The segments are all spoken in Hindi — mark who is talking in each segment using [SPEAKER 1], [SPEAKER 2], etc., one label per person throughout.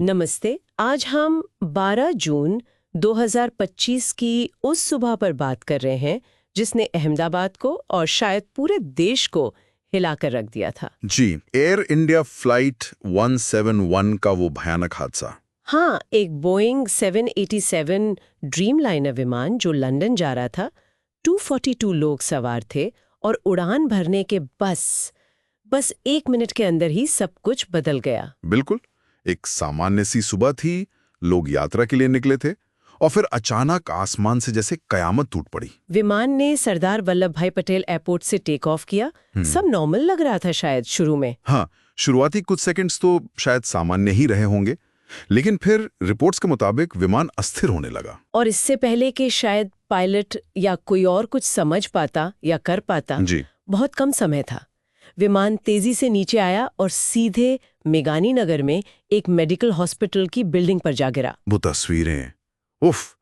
[SPEAKER 1] नमस्ते। आज हम 12 जून 2025 की उस सुबह पर बात कर रहे हैं जिसने अहमदाबाद को और शायद पूरे देश को हिलाकर रख दिया था।
[SPEAKER 2] जी, एयर इंडिया फ्लाइट 171 का वो भयानक हादसा।
[SPEAKER 1] हाँ, एक बोइंग 787 ड्रीमलाइनर विमान जो लंदन जा रहा था। 242 लोग सवार थे और उड़ान भरने के बस 1 मिनट के अंदर ही सब कुछ बदल गया।
[SPEAKER 2] बिल्कुल, एक सामान्य सी सुबह थी, लोग यात्रा के लिए निकले थे और फिर अचानक आसमान से जैसे कयामत टूट पड़ी।
[SPEAKER 1] विमान ने सरदार वल्लभ भाई पटेल एयरपोर्ट से टेक ऑफ किया। सब नॉर्मल लग रहा था शायद शुरू में।
[SPEAKER 2] हाँ, शुरुआती कुछ सेकंड्स तो शायद सामान्य ही रहे होंगे, लेकिन फिर रिपोर्ट्स के मुताबिक विमान अस्थिर होने लगा।
[SPEAKER 1] और इससे पहले कि शायद पायलट या कोई और कुछ समझ पाता या कर पाता,
[SPEAKER 2] जी,
[SPEAKER 1] बहुत कम समय था। विमान तेजी से नीचे आया और सीधे मेगानी नगर में एक मेडिकल हॉस्पिटल की बिल्डिंग पर जा गिरा।
[SPEAKER 2] वो तस्वीरें, उफ,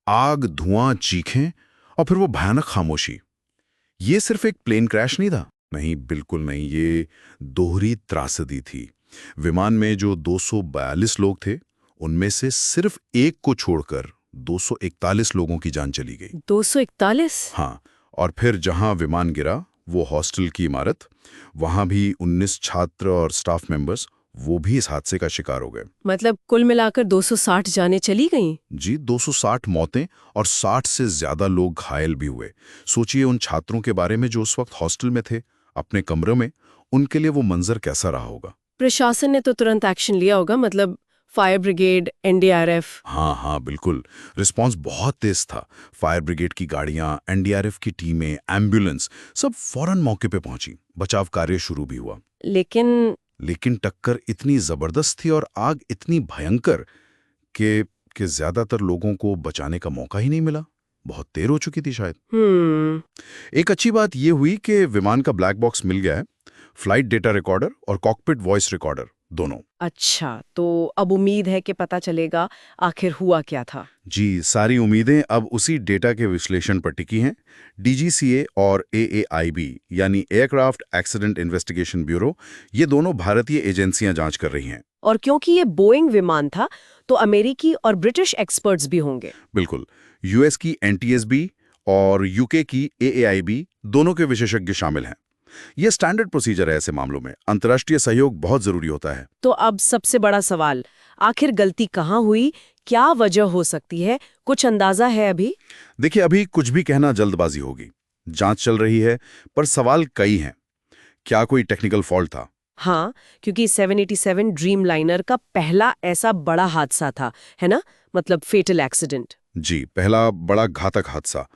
[SPEAKER 2] आग, धुआं, चीखें और फिर वो भयानक खामोशी। ये सिर्फ एक प्लेन क्रैश नहीं था। नहीं, बिल्कुल नहीं, ये दोहरी त्रासदी थी। विमान में जो 242 लोग थे, उनमें से सिर्फ एक को छोड़कर 241 लोगों की जान चली गई।
[SPEAKER 1] 241?
[SPEAKER 2] हाँ, और फिर जहां विमान गिरा, वो हॉस्टल की इमारत, वहां भी 19 छात्र और स्टाफ मेंबर्स, वो भी इस हादसे का शिकार हो गए।
[SPEAKER 1] मतलब कुल मिलाकर 260 जानें चली गईं।
[SPEAKER 2] जी, 260 मौतें और 60 से ज्यादा लोग घायल भी हुए। सोचिए उन छात्रों के बारे में जो उस वक्त हॉस्टल में थे, अपने कमरों में, उनके लिए वो मंजर कैसा रहा होगा।
[SPEAKER 1] प्रशासन ने तो तुरंत एक्शन लिया होगा, मतलब फायर ब्रिगेड, एनडीआरएफ।
[SPEAKER 2] हाँ, बिल्कुल। रिस्पांस बहुत तेज था। फायर ब्रिगेड की गाड़ियां, एनडीआरएफ की टीमें, एम्बुलेंस, सब फौरन मौके पे पहुंची। बचाव कार्य शुरू भी हुआ। लेकिन टक्कर इतनी जबरदस्त थी और आग इतनी भयंकर कि ज्यादातर लोगों को बचाने का मौका ही नहीं मिला। बहुत देर हो चुकी थी शायद। एक अच्छी बात यह हुई कि विमान का ब्लैक बॉक्स मिल गया है, फ्लाइट डेटा रिकॉर्डर और कॉकपिट वॉइस रिकॉर्डर दोनों।
[SPEAKER 1] अच्छा, तो अब उम्मीद है कि पता चलेगा आखिर हुआ क्या था।
[SPEAKER 2] जी, सारी उम्मीदें अब उसी डेटा के विश्लेषण पर टिकी हैं। डीजीसीए और एएआईबी यानी एयरक्राफ्ट एक्सीडेंट इन्वेस्टिगेशन ब्यूरो, ये दोनों भारतीय एजेंसियां जांच कर रही हैं।
[SPEAKER 1] और क्योंकि ये बोइंग विमान था, तो अमेरिकी और ब्रिटिश एक्सपर्ट्स भी होंगे।
[SPEAKER 2] बिल्कुल, यूएस की एनटीएसबी और यूके की एएआईबी, दोनों के विशेषज्ञ शामिल हैं। यह स्टैंडर्ड प्रोसीजर है ऐसे मामलों में। अंतर्राष्ट्रीय सहयोग बहुत जरूरी होता है।
[SPEAKER 1] तो अब सबसे बड़ा सवाल, आखिर गलती कहाँ हुई, क्या वजह हो सकती है, कुछ अंदाजा है अभी?
[SPEAKER 2] देखिए, अभी कुछ भी कहना जल्दबाजी होगी। जांच चल रही है, पर सवाल कई हैं। क्या कोई टेक्निकल फॉल्ट था?
[SPEAKER 1] हाँ, क्योंकि 787 ड्रीमलाइनर का पहला ऐसा बड़ा हादसा था, है ना? मतलब फेटल एक्सीडेंट।
[SPEAKER 2] जी, पहला बड़ा घातक हादसा।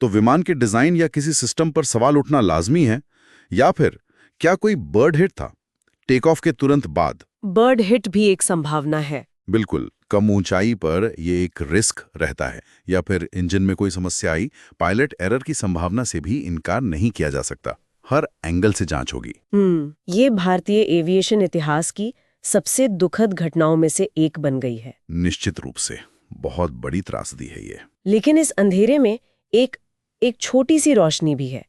[SPEAKER 2] तो विमान के डिजाइन या किसी सिस्टम पर सवाल उठना लाजमी है। या फिर क्या कोई बर्ड हिट था टेक ऑफ के तुरंत बाद?
[SPEAKER 1] बर्ड हिट भी एक संभावना है।
[SPEAKER 2] बिल्कुल, कम ऊंचाई पर ये एक रिस्क रहता है। या फिर इंजन में कोई समस्या आई, पायलट एरर की संभावना से भी इनकार नहीं किया जा सकता। हर एंगल से जांच होगी।
[SPEAKER 1] ये भारतीय एविएशन इतिहास की सबसे दुखद घटनाओं में से एक बन गई है।
[SPEAKER 2] निश्चित रूप से बहुत बड़ी त्रासदी है ये।
[SPEAKER 1] लेकिन इस अंधेरे में एक छोटी सी रोशनी भी है।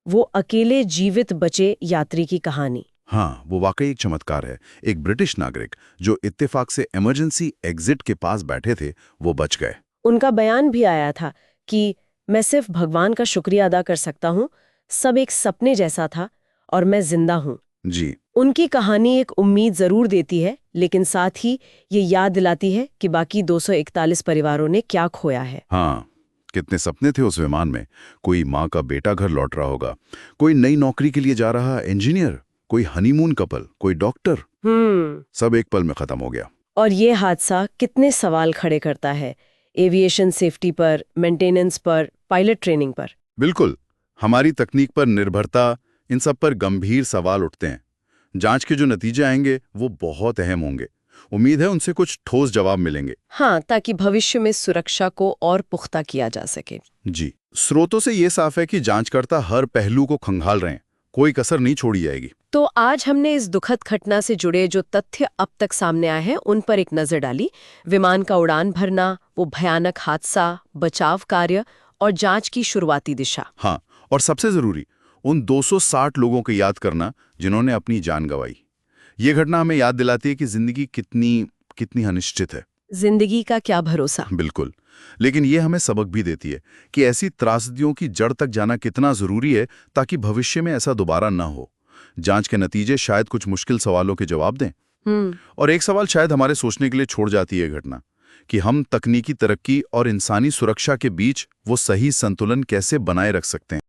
[SPEAKER 1] वो अकेले जीवित बचे यात्री की कहानी।
[SPEAKER 2] हाँ, वो वाकई एक चमत्कार है। एक ब्रिटिश नागरिक जो इत्तेफाक से इमरजेंसी एग्जिट के पास बैठे थे, वो बच गए।
[SPEAKER 1] उनका बयान भी आया था कि मैं सिर्फ भगवान का शुक्रिया अदा कर सकता हूँ, सब एक सपने जैसा था और मैं जिंदा हूँ।
[SPEAKER 2] जी,
[SPEAKER 1] उनकी कहानी एक उम्मीद जरूर देती है, लेकिन साथ ही ये याद दिलाती है कि बाकी 241 परिवारों ने क्या खोया है।
[SPEAKER 2] हाँ, कितने सपने थे उस विमान में। कोई माँ का बेटा घर लौट रहा होगा, कोई नई नौकरी के लिए जा रहा इंजीनियर, कोई हनीमून कपल, कोई डॉक्टर। सब एक पल में खत्म हो गया।
[SPEAKER 1] और ये हादसा कितने सवाल खड़े करता है, एविएशन सेफ्टी पर, मेंटेनेंस पर, पायलट ट्रेनिंग पर।
[SPEAKER 2] बिल्कुल, हमारी तकनीक पर निर्भरता, इन सब पर गंभीर सवाल उठते हैं। जांच के जो नतीजे आएंगे वो बहुत अहम होंगे। उम्मीद है उनसे कुछ ठोस जवाब मिलेंगे।
[SPEAKER 1] हाँ, ताकि भविष्य में सुरक्षा को और पुख्ता किया जा सके।
[SPEAKER 2] जी, स्रोतों से ये साफ है कि जांचकर्ता हर पहलू को खंगाल रहे हैं, कोई कसर नहीं छोड़ी जाएगी।
[SPEAKER 1] तो आज हमने इस दुखद घटना से जुड़े जो तथ्य अब तक सामने आए हैं, उन पर एक नजर डाली। विमान का उड़ान भरना, वो भयानक हादसा, बचाव कार्य और जांच की शुरुआती दिशा।
[SPEAKER 2] हाँ, और सबसे जरूरी, उन 260 लोगों को याद करना जिन्होंने अपनी जान गंवाई। ये घटना हमें याद दिलाती है कि जिंदगी कितनी कितनी अनिश्चित है।
[SPEAKER 1] जिंदगी का क्या भरोसा।
[SPEAKER 2] बिल्कुल। लेकिन ये हमें सबक भी देती है कि ऐसी त्रासदियों की जड़ तक जाना कितना जरूरी है ताकि भविष्य में ऐसा दोबारा ना हो। जांच के नतीजे शायद कुछ मुश्किल सवालों के जवाब दें। और एक सवाल शायद हमारे सोचने के लिए छोड़ जाती है घटना, कि हम तकनीकी तरक्की और इंसानी सुरक्षा के बीच वो सही संतुलन कैसे बनाए रख सकते हैं।